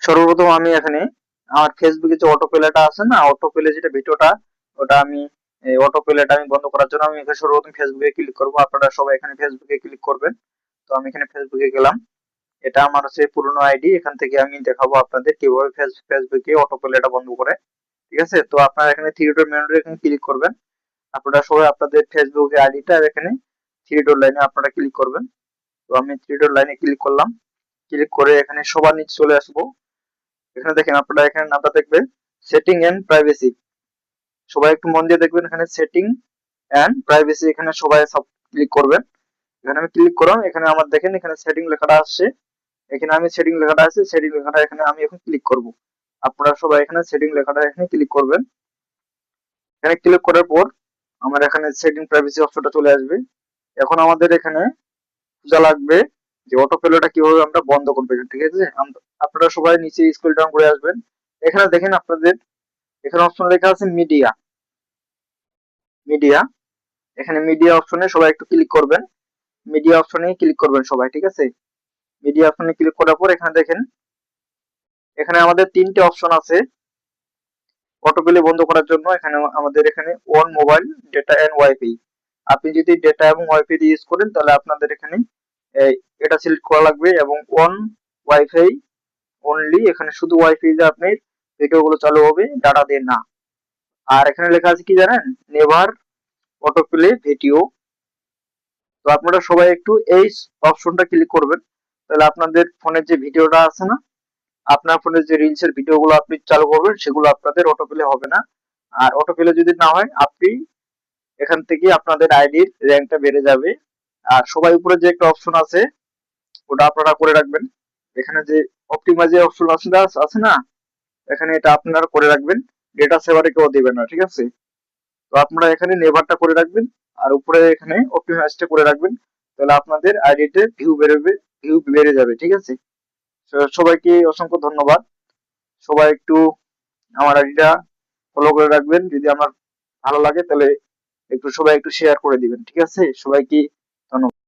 সর্বপ্রথম আমি এখানে আমার ফেসবুকে যে অটো প্লেটা আছে না, অটো প্লে যেটা ভিডিওটা, ওটা আমি অটো প্লেটা আমি বন্ধ করার জন্য আমি এখানে সর্বপ্রথম ফেসবুকে ক্লিক করব। আপনারা সবাই এখানে ফেসবুকে ক্লিক করবেন। তো আমি এখানে ফেসবুকে গেলাম। এটা আমার হচ্ছে পুরনো আইডি। এখান থেকে আমি দেখাবো আপনাদের কিভাবে ফেসবুকে অটো প্লেটা বন্ধ করে। ঠিক আছে, তো আপনারা এখানে থ্রি ডট মেনুতে এখানে ক্লিক করবেন। আপনারা সবাই আপনাদের ফেসবুকের আইডিটা এখানে থ্রি ডট লাইনে আপনারা ক্লিক করবেন। তো আমি থ্রি ডট লাইনে ক্লিক করলাম। ক্লিক করে এখানে সবার নিচে চলে আসবো। এখানে দেখেন, আপনারা এখানে নামটা দেখবেন সেটিং এন্ড প্রাইভেসি। সবাই একটু মন দিয়ে দেখবেন, এখানে সেটিং এন্ড প্রাইভেসি, এখানে সবাই সব ক্লিক করবেন। এখানে আমি ক্লিক করলাম। এখানে আমার দেখেন এখানে সেটিং লেখাটা আসছে। এখানে আমি সেটিং লেখাটা আছে, সেটিং লেখাটা এখানে আমি এখন ক্লিক করব। আপনারা সবাই এখানে সেটিং লেখাটা এখানে ক্লিক করবেন। এখানে ক্লিক করার পর আমার এখানে সেটিং প্রাইভেসি অপশনটা চলে আসবে। এখন আমাদের এখানে খোঁজা লাগবে যে অটো প্লেটা কিভাবে আমরা বন্ধ করবো। ঠিক আছে, আপনারা সবাই নিচে স্ক্রল ডাউন করে আসবেন। এখানে দেখেন আপনাদের এখানে অপশন লেখা আছে মিডিয়া। মিডিয়া, এখানে মিডিয়া অপশনে সবাই একটু ক্লিক করবেন। মিডিয়া অপশনে ক্লিক করবেন সবাই। ঠিক আছে, মিডিয়া অপশনে ক্লিক করার পর এখানে দেখেন এখানে আমাদের তিনটে অপশন আছে অটো প্লে বন্ধ করার জন্য। এখানে আমাদের এখানে on mobile data and wifi. আপনি যদি ডেটা এবং ওয়াইফাই ইউজ করেন তাহলে আপনাদের এখানে এটা সিলেক্ট করা লাগবে, এবং অন ওয়াইফাই অনলি, এখানে শুধু ওয়াইফাই দিয়ে আপনার ভিডিও গুলো চালু হবে, ডাটা দিয়ে না। আর এখানে লেখা আছে কি জানেন, নেভার অটো প্লে ভিডিও। তো আপনারা সবাই একটু এই অপশনটা ক্লিক করবেন। তাহলে আপনাদের ফোনের যে ভিডিওটা আছে না, আপনার ফোনের যে রিলস এর ভিডিও গুলো আপনি চালু করবেন সেগুলো আপনাদের অটো প্লে হবে না। আর অটো প্লে যদি না হয়, আপনি এখান থেকে আপনাদের আইডির র্যাঙ্কটা বেড়ে যাবে। আর সবাই উপরে যে একটা অপশন আছে ওটা আপনারা করে রাখবেন। এখানে যে অপটিমাইজ অপশন আছে না, এখানে এটা আপনারা করে রাখবেন। ডেটা সেভারে কেউ দিবেন না। ঠিক আছে, তো আপনারা এখানে নেভারটা করে রাখবেন, আর উপরে এখানে অপটিমাইজটা করে রাখবেন। তাহলে আপনাদের আইডিতে ভিউ বেড়ে যাবে। ঠিক আছে, তো সবাইকে অসংখ্য ধন্যবাদ। সবাই একটু আমার আইডিটা ফলো করে রাখবেন। যদি আমার ভালো লাগে তাহলে একটু সবাই একটু শেয়ার করে দিবেন। ঠিক আছে, সবাইকে ধন্যবাদ।